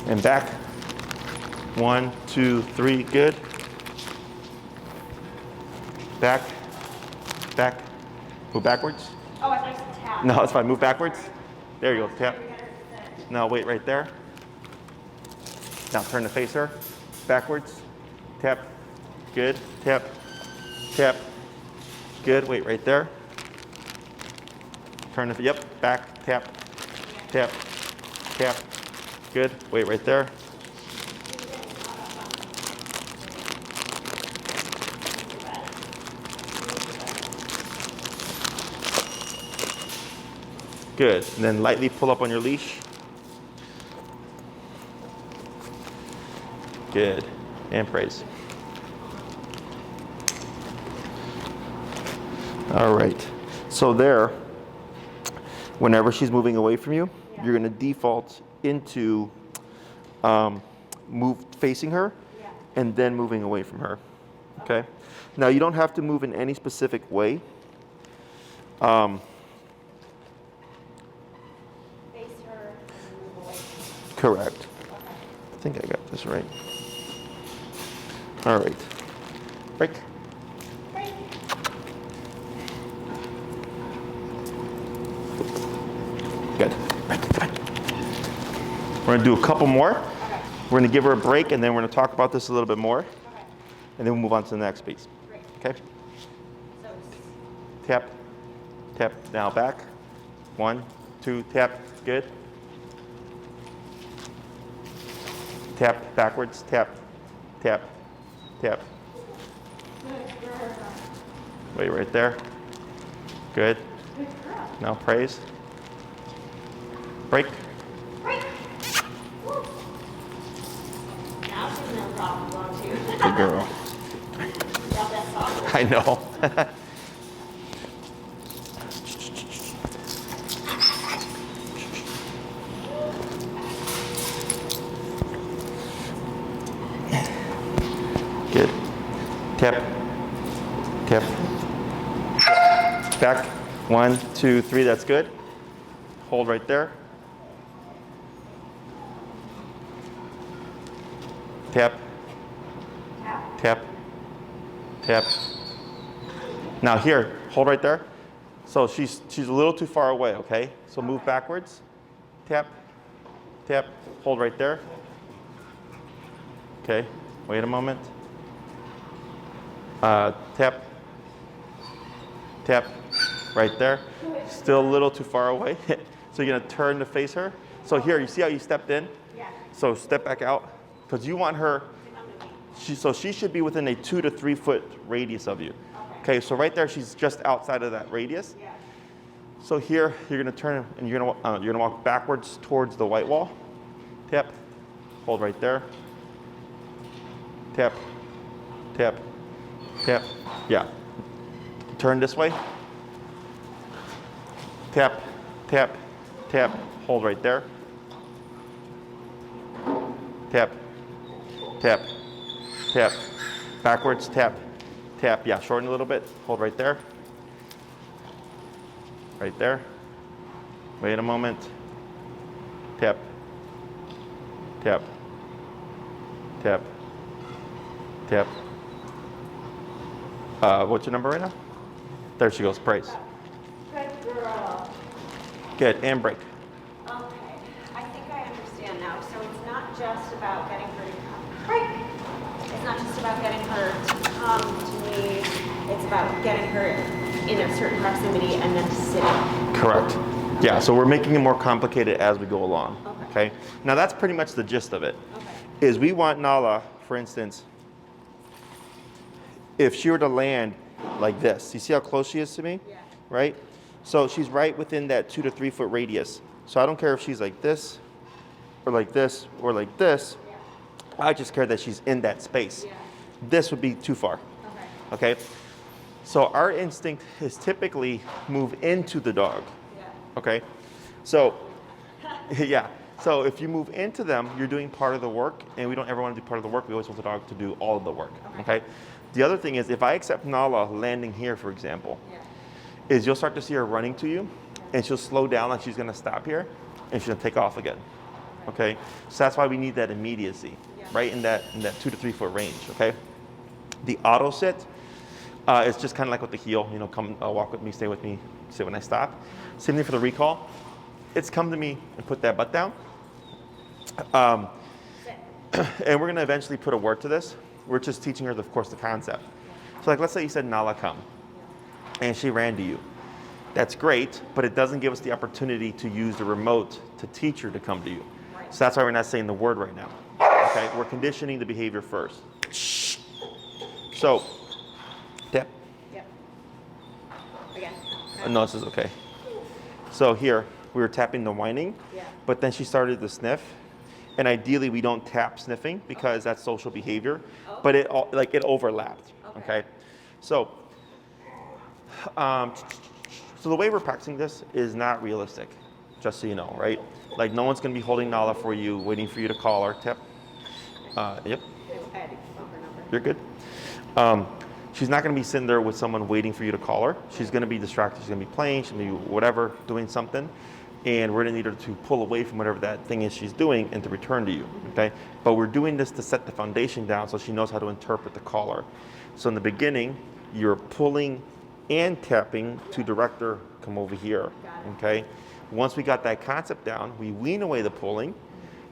And back. 1, 2, 3. Good. Back. Back. Move backwards. Oh, I thought you said tap. No, it's fine. Move backwards. There you go. Tap. Now wait right there. Now turn to face her. Backwards. Tap. Good. Tap. Tap. Good. Wait right there. Turn to, yep. Back. Tap. Tap. Tap. Good. Wait right there. Good. And then lightly pull up on your leash. Good. And praise. All right. So there, whenever she's moving away from you, you're going to default into move facing her and then moving away from her. Okay? Now, you don't have to move in any specific way. Correct. I think I got this right. All right. Break. Break. Good. Break. Come on. We're going to do a couple more. Okay. We're going to give her a break, and then we're going to talk about this a little bit more. Okay. And then we'll move on to the next piece. Great. Okay? So, Tap. Tap. Now back. 1, 2, tap. Good. Tap backwards, tap, tap, tap. Wait right there. Good. Now praise. Break. break. Woo. Now she's no problem going to. Good girl. Got that soft. I know. Good. Tap. Tap. Back. 1, 2, 3. That's good. hold right there. Tap, tap, tap. Now here, hold right there. So she's a little too far away, okay? So move backwards, tap, tap, hold right there. Okay, wait a moment. Tap, tap, right there. Still a little too far away. So you're gonna turn to face her. So here, you see how you stepped in? Yeah. So step back out, because you want her, so she should be within a 2 to 3 foot radius of you. Okay, so right there, she's just outside of that radius. Yeah. So here, you're gonna turn and you're gonna walk backwards towards the white wall. Tap, hold right there. Tap, tap, tap, yeah. Turn this way. Tap, tap, tap, hold right there. Tap, tap, tap, backwards, tap, tap, yeah, shorten a little bit, hold right there. Right there. Wait a moment. Tap, tap, tap, tap. What's your number right now? There she goes, praise. Good girl. Good, and break. Okay, I think I understand now. So it's not just about getting her to come. Right. It's not just about getting her to come to me. It's about getting her in a certain proximity and then sitting. Correct. Yeah, so we're making it more complicated as we go along. Okay. Okay. Now that's pretty much the gist of it. Okay. Is we want Nala, for instance, if she were to land like this, you see how close she is to me? Yeah. Right? So she's right within that 2 to 3 foot radius. So I don't care if she's like this, or like this, or like this. Yeah. I just care that she's in that space. Yeah. This would be too far. Okay. Okay? So our instinct is typically move into the dog. Yeah. Okay? So, yeah. So if you move into them, you're doing part of the work, and we don't ever want to do part of the work. We always want the dog to do all of the work. Okay? The other thing is, if I accept Nala landing here, for example, Yeah. is you'll start to see her running to you, and she'll slow down like she's going to stop here, and she's going to take off again. Okay? So that's why we need that immediacy, Yeah. right, in that 2 to 3 foot range. Okay? The auto sit is just kind of like with the heel. You know, come walk with me, stay with me, sit when I stop. Same thing for the recall. It's come to me and put that butt down. And we're going to eventually put a word to this. We're just teaching her, of course, the concept. So like, let's say you said, Nala, come. And she ran to you. That's great, but it doesn't give us the opportunity to use the remote to teach her to come to you. Right. So that's why we're not saying the word right now. Okay, we're conditioning the behavior first. So, tap. Yep. Again. No, this is okay. So here, we were tapping the whining, Yeah. but then she started to sniff. And ideally, we don't tap sniffing because that's social behavior, but it overlapped. Okay. Okay, so so the way we're practicing this is not realistic, just so you know, right? Like no one's gonna be holding Nala for you, waiting for you to call her. Tap. Yep, I had to bump her number. you're good. She's not gonna be sitting there with someone waiting for you to call her. She's gonna be distracted. She's gonna be playing. She's gonna be whatever, doing something. And we're gonna need her to pull away from whatever that thing is she's doing and to return to you, okay? But we're doing this to set the foundation down so she knows how to interpret the caller. So in the beginning, you're pulling and tapping to direct her, come over here, okay? Once we got that concept down, we wean away the pulling,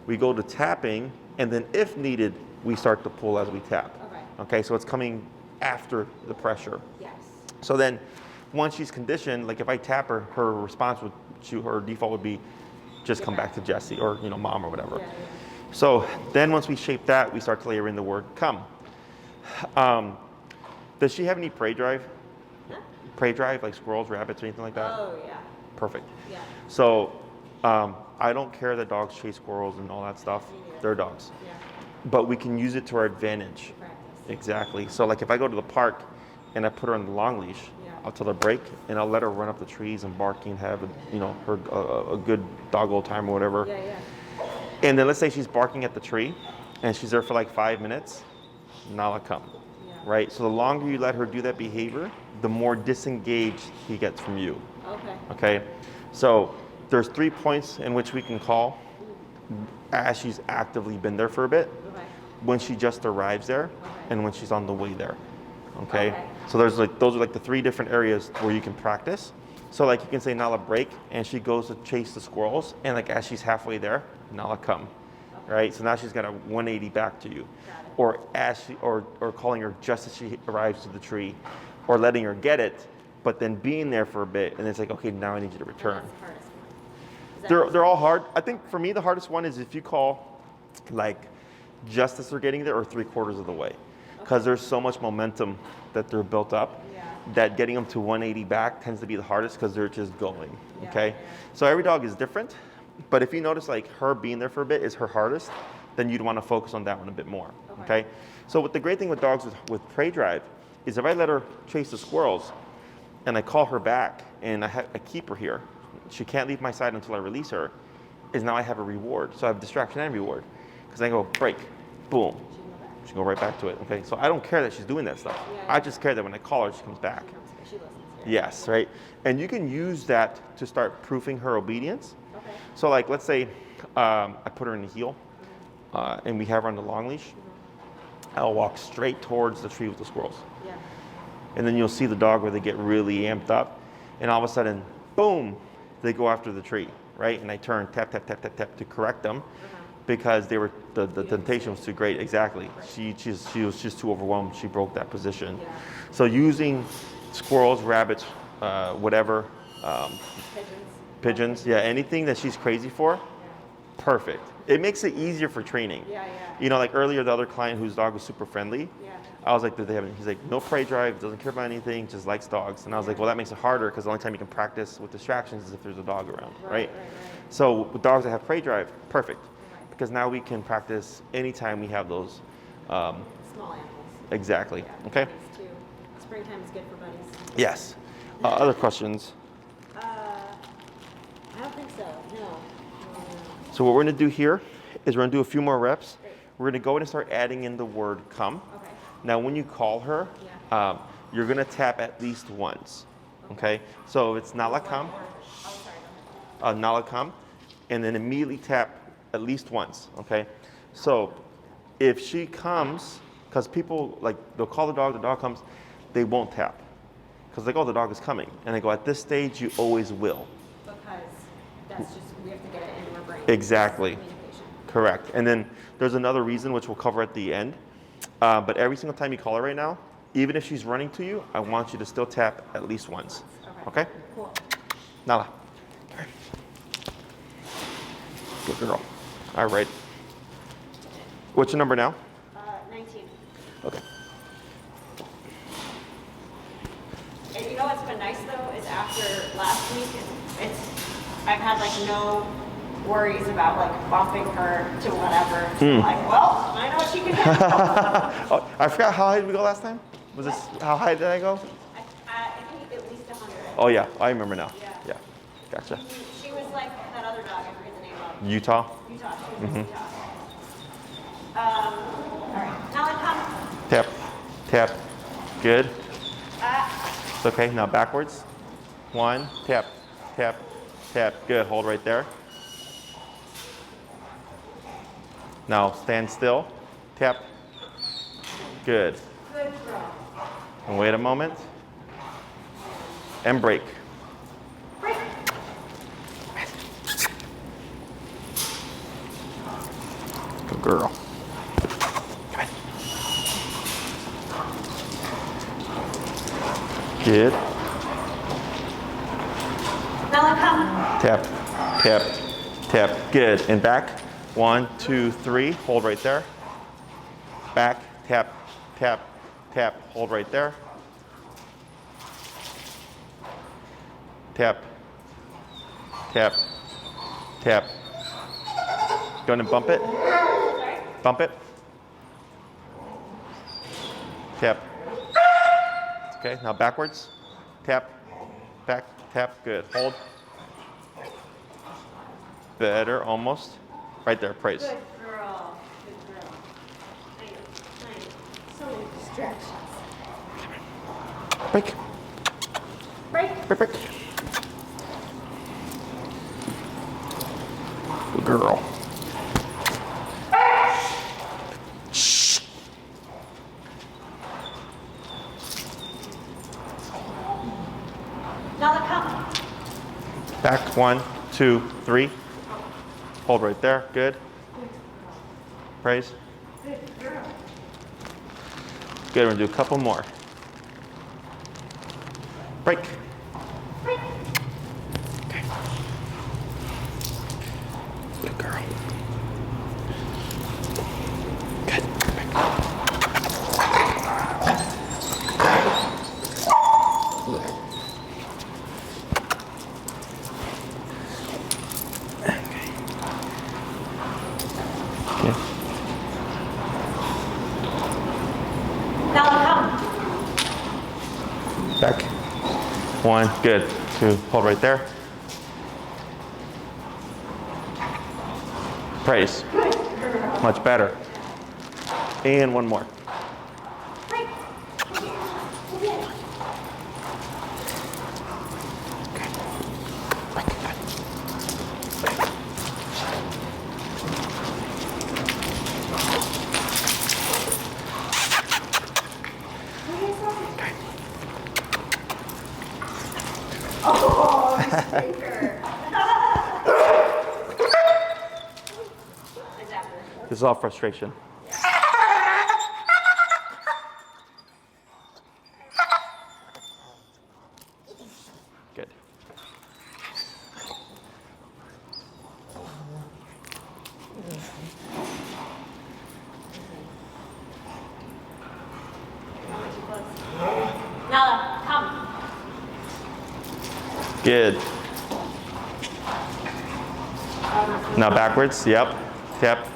we go to tapping, and then if needed, we start to pull as we tap. Okay, so it's coming after the pressure. Yes. So then, once she's conditioned, like if I tap her, her response would, her default would be, just come back to Jessie or mom or whatever. Yeah, yeah. So then once we shape that, we start to layer in the word come. Does she have any prey drive? Huh? Prey drive, like squirrels, rabbits, or anything like that? Oh, yeah. Perfect. Yeah. So I don't care that dogs chase squirrels and all that stuff. Me neither. They're dogs. Yeah. But we can use it to our advantage. Practice. Exactly. So like if I go to the park and I put her on the long leash, Yeah. I'll tell her break and I'll let her run up the trees and bark and have a good doggo time or whatever. Yeah, yeah. And then let's say she's barking at the tree and she's there for like 5 minutes, Nala come. Yeah. Right? So the longer you let her do that behavior, the more disengaged he gets from you. Okay. Okay? So there's 3 points in which we can call as she's actively been there for a bit, Okay. when she just arrives there, Okay. and when she's on the way there. Okay? Okay. So those are like the 3 different areas where you can practice. So like you can say Nala break, and she goes to chase the squirrels, and like as she's halfway there, Nala come. Right? So now she's got a 180 back to you. Got it. Or as she or calling her just as she arrives to the tree, or letting her get it, but then being there for a bit, and it's like, okay, now I need you to return. That's the hardest one. Is that They're all hard. I think for me the hardest one is if you call like just as they're getting there or 3/4 of the way, because there's so much momentum that they're built up. Yeah. That getting them to 180 back tends to be the hardest because they're just going. Yeah, Okay, yeah. so every dog is different, but if you notice like her being there for a bit is her hardest, then you'd want to focus on that one a bit more. Okay, so what the great thing with dogs with prey drive is if I let her chase the squirrels and I call her back and I keep her here, she can't leave my side until I release her, is now I have a reward. So I have distraction and reward. Because I go break, boom, she can go right back to it. Okay, so I don't care that she's doing that stuff. Yeah, I yeah. just care that when I call her, she comes back. She listens. Yeah. Yes, right? And you can use that to start proofing her obedience. Okay. So like, let's say I put her in the heel and we have her on the long leash. I'll walk straight towards the tree with the squirrels. Yeah. And then you'll see the dog where they get really amped up, and all of a sudden, boom, they go after the tree, right? And I turn tap, tap, tap, tap, tap to correct them because they were the temptation was too great. Exactly. She was just too overwhelmed. She broke that position. Yeah. So using squirrels, rabbits, whatever, pigeons, yeah, anything that she's crazy for, perfect. It makes it easier for training. Yeah, yeah. You know, like earlier, the other client whose dog was super friendly, Yeah. I was like, did they have any? He's like, no prey drive, doesn't care about anything, just likes dogs. And I was like, well, that makes it harder because the only time you can practice with distractions is if there's a dog around, right? So with dogs that have prey drive, perfect. Because now we can practice anytime we have those. Small animals. Exactly. Yeah, Okay? buddies too. Springtime is good for buddies. Yes. Other questions? I don't think so. No. So what we're going to do here is we're going to do a few more reps. We're going to go ahead and start adding in the word come. Okay. Now, when you call her, Yeah. you're going to tap at least once. Okay? So it's Nala come, Oh, sorry. Nala come, and then immediately tap at least once. Okay? So if she comes, because people, like, they'll call the dog comes, they won't tap. Because they go, oh, the dog is coming. And I go, at this stage, you always will. Because that's just, we have to get it into our brain. Exactly. Communication. Correct. And then there's another reason, which we'll cover at the end. But every single time you call her right now, even if she's running to you, I want you to still tap at least once. Okay? Cool. Nala. Good girl. All right. What's your number now? 19. Okay. And you know what's been nice though is after last week, I've had like no worries about like bumping her to whatever. So I'm like, well, I know she can handle. Oh, I forgot how high did we go last time? Was this how high did I go? I think at least 100. Oh yeah, I remember now. Yeah. Yeah. Gotcha. She was like that other dog. I forget the name of. Utah. Utah. She was Utah. All right. Now come. Tap. Tap. Good. It's okay. Now backwards. 1. Tap. Tap. Tap. Good. Hold right there. Now stand still. Tap. Good. Good girl. And wait a moment. And break. Break. Good girl. Good. Now come. Tap, tap, tap. Good. And back. 1, 2, 3. Hold right there. Back. Tap, tap, tap. Hold right there. Tap, tap, tap. Go ahead and bump it. Bump it. Tap. Okay, now backwards. Tap, back, tap. Good. Hold. Better, almost. Right there, praise. Good girl. Good girl. Nice. So many distractions. Break, Break. break, break. Good girl. Shh. Now come. Back, 1, 2, 3. Hold right there, good. Praise. Good, we're gonna do a couple more. Break. Okay. Good girl. Good. Now come. Back. 1, good. 2, hold right there. Praise. Much better. And one more. Oh, stinker. This is all frustration. Good. Nala, come. Good. Now backwards. Yep. Tap.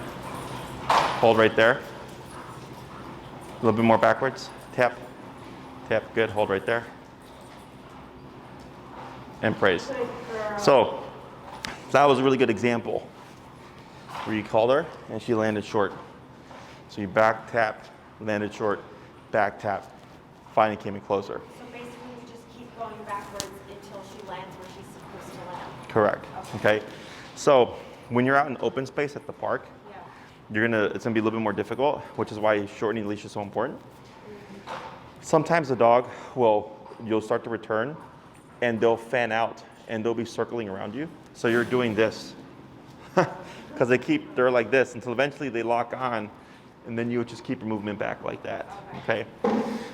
Hold right there. A little bit more backwards. Tap. Tap. Good. Hold right there. And praise. So that was a really good example where you called her and she landed short. So you back tap, landed short, back tap, finally came in closer. So basically you just keep going backwards until she lands where she's supposed to land. Correct. Okay. So when you're out in open space at the park, it's gonna be a little bit more difficult, which is why shortening the leash is so important. Sometimes the dog you'll start to return and they'll fan out and they'll be circling around you. So you're doing this because they're like this until eventually they lock on and then you would just keep your movement back like that, okay?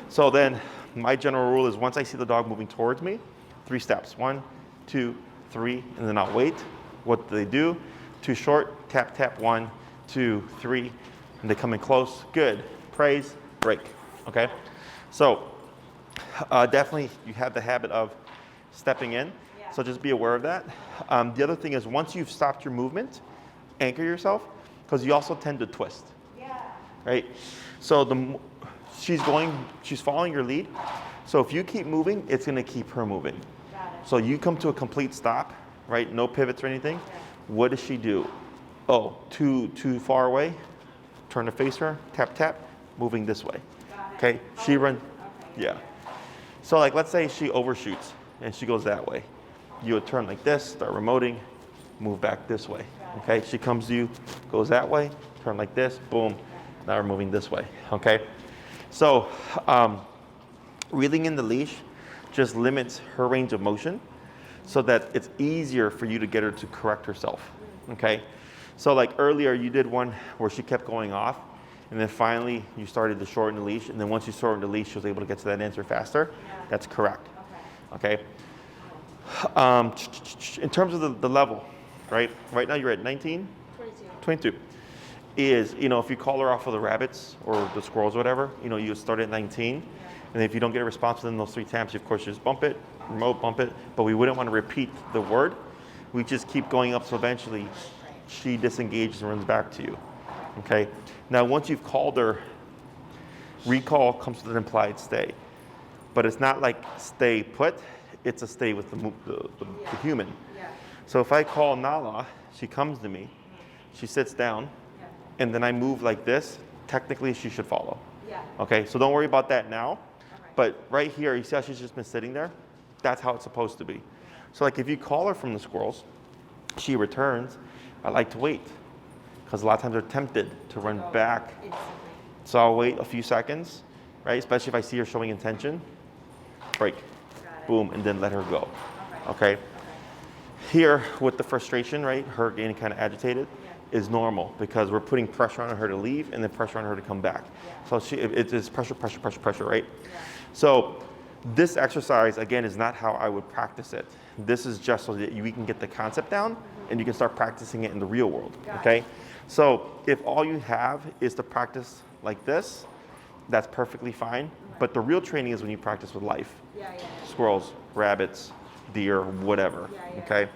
So then my general rule is once I see the dog moving towards me, 3 steps, 1, 2, 3, and then I'll wait. What do they do? Too short, tap, tap, 1, 2, 3, and they come in close, good. Praise, break, okay? So definitely you have the habit of stepping in, so just be aware of that. The other thing is once you've stopped your movement, anchor yourself, because you also tend to twist, right? So she's following your lead, so if you keep moving, it's gonna keep her moving. So you come to a complete stop, right? No pivots or anything. What does she do? Oh, too far away, turn to face her, tap, tap, moving this way. Okay, she runs, yeah. So like, let's say she overshoots and she goes that way. You would turn like this, start remoting, move back this way. Okay, she comes to you, goes that way, turn like this, boom, now we're moving this way, okay? So reeling in the leash just limits her range of motion so that it's easier for you to get her to correct herself, okay? So like earlier you did one where she kept going off and then finally you started to shorten the leash and then once you shortened the leash she was able to get to that answer faster. That's correct, okay? In terms of the level, right now you're at 19? 22. Is, if you call her off of the rabbits or the squirrels or whatever, you start at 19 and if you don't get a response within those 3 taps, of course you just bump it, remote, bump it, but we wouldn't want to repeat the word. We just keep going up so eventually she disengages and runs back to you, okay? Now, once you've called her, recall comes with an implied stay, but it's not like stay put, it's a stay with the human. So if I call Nala, she comes to me, she sits down, and then I move like this, technically she should follow. Okay, so don't worry about that now, but right here, you see how she's just been sitting there? That's how it's supposed to be. So like if you call her from the squirrels, she returns, I like to wait because a lot of times they're tempted to run back. Instantly. So I'll wait a few seconds, right? Especially if I see her showing intention. Break, boom, and then let her go. Okay? Here, with the frustration, right, her getting kind of agitated, is normal because we're putting pressure on her to leave and then pressure on her to come back. So it's pressure, pressure, pressure, pressure, right? So this exercise, again, is not how I would practice it. This is just so that we can get the concept down and you can start practicing it in the real world, okay? So if all you have is to practice like this, that's perfectly fine. But the real training is when you practice with life. Squirrels, rabbits, deer, whatever, okay?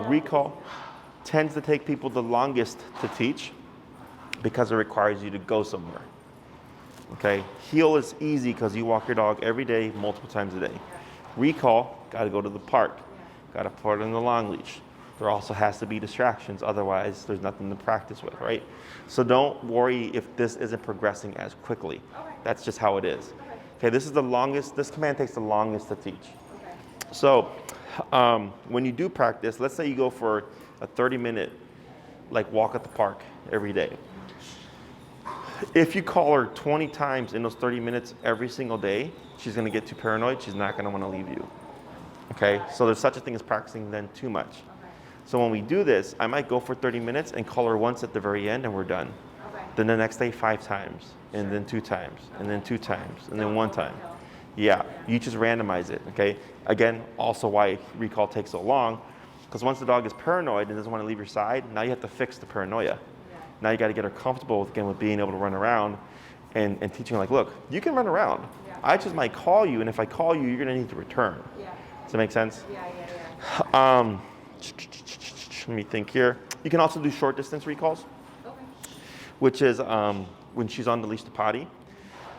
Recall tends to take people the longest to teach because it requires you to go somewhere. Okay, heel is easy because you walk your dog every day, multiple times a day. Recall, got to go to the park, got to put it on the long leash. There also has to be distractions, otherwise there's nothing to practice with, right? So don't worry if this isn't progressing as quickly. That's just how it is. Okay, this is the longest, this command takes the longest to teach. So when you do practice, let's say you go for a 30-minute like walk at the park every day. If you call her 20 times in those 30 minutes every single day, she's going to get too paranoid. She's not going to want to leave you. Okay? So there's such a thing as practicing then too much. So when we do this, I might go for 30 minutes and call her once at the very end and we're done. Then the next day 5 times, and then 2 times, and then 2 times, and then 1 time. Yeah, you just randomize it, okay? Again, also why recall takes so long, because once the dog is paranoid and doesn't want to leave your side, now you have to fix the paranoia. Now you got to get her comfortable again with being able to run around and teaching her like, look, you can run around. I just might call you, and if I call you, you're going to need to return. Does that make sense? Let me think here. You can also do short distance recalls, which is when she's on the leash to potty,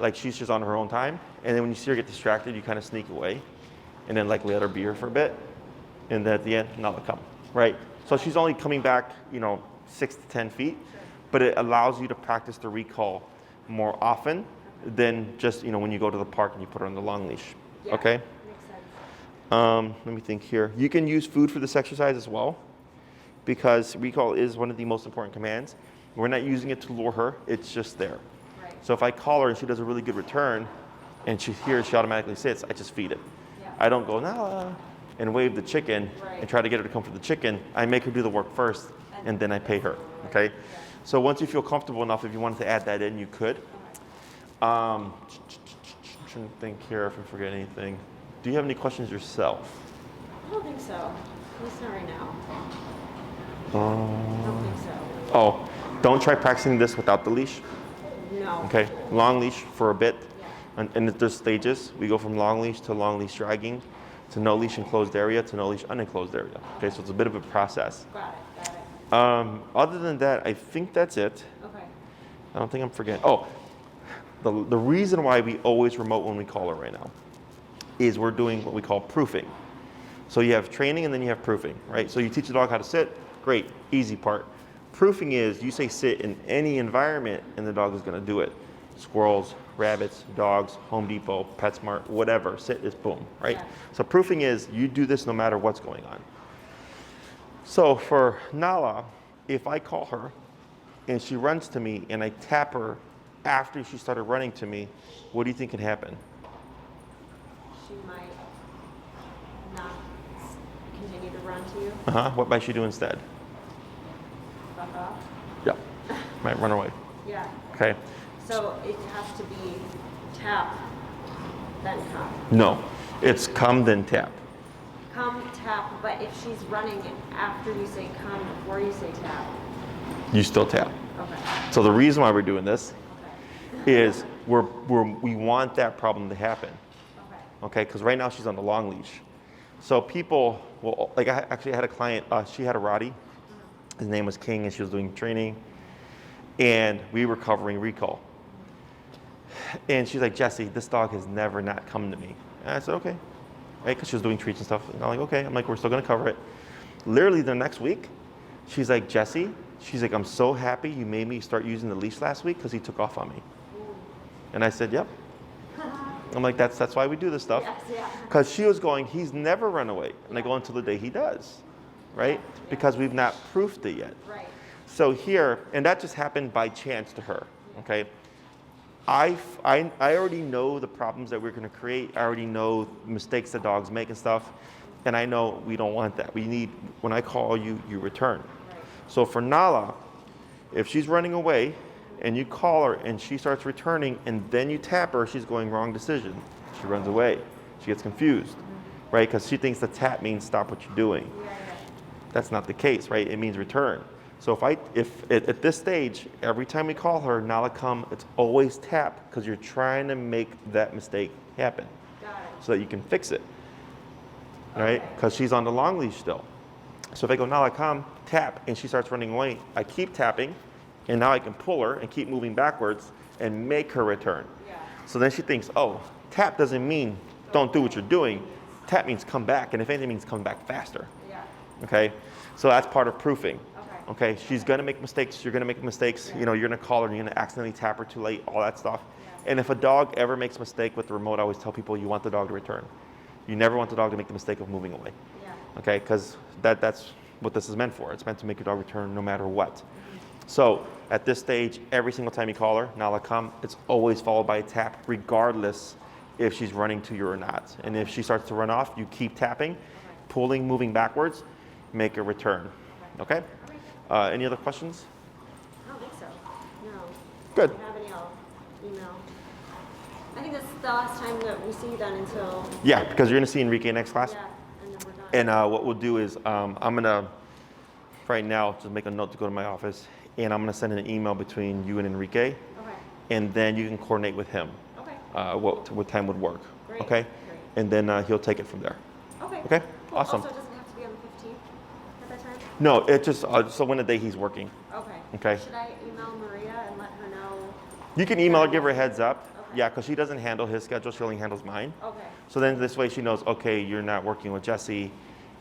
like she's just on her own time, and then when you see her get distracted, you kind of sneak away, and then like let her be here for a bit, and then at the end, now they'll come, right? So she's only coming back, 6 to 10 feet, but it allows you to practice the recall more often than just, when you go to the park and you put her on the long leash, okay? Makes sense. Let me think here. You can use food for this exercise as well, because recall is one of the most important commands. We're not using it to lure her, it's just there. So if I call her and she does a really good return, and she automatically sits, I just feed it. I don't go, Nala, and wave the chicken and try to get her to come for the chicken. I make her do the work first, and then I pay her, okay? So once you feel comfortable enough, if you wanted to add that in, you could. I'm trying to think here if I forget anything. Do you have any questions yourself? I don't think so. At least not right now. I don't think so. Oh, don't try practicing this without the leash. No. Okay, long leash for a bit. And there's stages. We go from long leash to long leash dragging, to no leash enclosed area, to no leash unenclosed area. Okay, so it's a bit of a process. Got it. Other than that, I think that's it. Okay. I don't think I'm forgetting. Oh, the reason why we always remote when we call her right now is we're doing what we call proofing. So you have training and then you have proofing, right? So you teach the dog how to sit, great, easy part. Proofing is you say sit in any environment and the dog is going to do it. Squirrels, rabbits, dogs, Home Depot, PetSmart, whatever, sit is boom, right? So proofing is you do this no matter what's going on. So for Nala, if I call her and she runs to me and I tap her after she started running to me, what do you think can happen? She might not continue to run to you. What might she do instead? Fuck off. Yeah, might run away. Yeah. Okay. So it has to be tap, then come. No, it's come then tap. Come, tap, but if she's running after you say come, before you say tap. You still tap. Okay. So the reason why we're doing this is we want that problem to happen. Okay, because right now she's on the long leash. So people, I actually had a client, she had a Rottie. His name was King, and she was doing training. And we were covering recall. And she's like, Jesse, this dog has never not come to me. And I said, okay. Right, because she was doing treats and stuff. And I'm like, okay. I'm like, we're still going to cover it. Literally the next week, she's like, Jesse, she's like, I'm so happy you made me start using the leash last week because he took off on me. And I said, yep. I'm like, that's why we do this stuff. Yes, yeah. Because she was going, he's never run away. And I go, until the day he does. right? Yeah. Because we've not proofed it yet. Right. So here, and that just happened by chance to her, okay? I already know the problems that we're gonna create. I already know mistakes that dogs make and stuff. And I know we don't want that. We need, when I call you, you return. Right. So for Nala, if she's running away and you call her and she starts returning and then you tap her, she's going wrong decision. She runs away. She gets confused, right? Because she thinks the tap means stop what you're doing. Yeah. That's not the case, right? It means return. So if at this stage, every time we call her, Nala come, it's always tap because you're trying to make that mistake happen Got it. so that you can fix it, right? Because she's on the long leash still. So if I go, Nala, come, tap, and she starts running away, I keep tapping, and now I can pull her and keep moving backwards and make her return. Yeah. So then she thinks, oh, tap doesn't mean don't do what you're doing. Tap means come back, and if anything means come back faster. Yeah. Okay? So that's part of proofing. Okay. Okay? She's gonna make mistakes, you're gonna make mistakes, you know, you're gonna call her, you're gonna accidentally tap her too late, all that stuff. Yeah. And if a dog ever makes a mistake with the remote, I always tell people you want the dog to return. You never want the dog to make the mistake of moving away. Yeah. Okay, because that's what this is meant for. It's meant to make your dog return no matter what. So at this stage, every single time you call her, Nala come, it's always followed by a tap, regardless if she's running to you or not. And if she starts to run off, you keep tapping, pulling, moving backwards, make a return. Okay? Any other questions? I don't think so. No. Good. If you have any, I'll email. I think that's the last time that we see you then until. Yeah, because you're gonna see Enrique next class. Yeah, and then we're done. And what we'll do is I'm gonna, right now, just make a note to go to my office, and I'm gonna send an email between you and Enrique, Okay. and then you can coordinate with him Okay. what time would work. Great. Okay? Great. And then he'll take it from there. Okay. Okay? Cool. Awesome. Also, it doesn't have to be on the 15th at that time? No, it just so when the day he's working. Okay. Okay. Should I email Maria and let her know? You can email her, give her a heads up. Okay. Yeah, because she doesn't handle his schedule, she only handles mine. Okay. So then this way she knows, okay, you're not working with Jesse,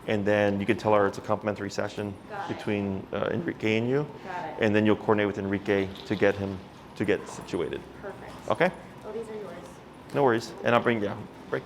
and then you can tell her it's a complimentary session Got it. between Enrique and you. Got it. And then you'll coordinate with Enrique to get him to get situated. Perfect. Okay? Oh, these are yours. No worries. And I'll bring you break.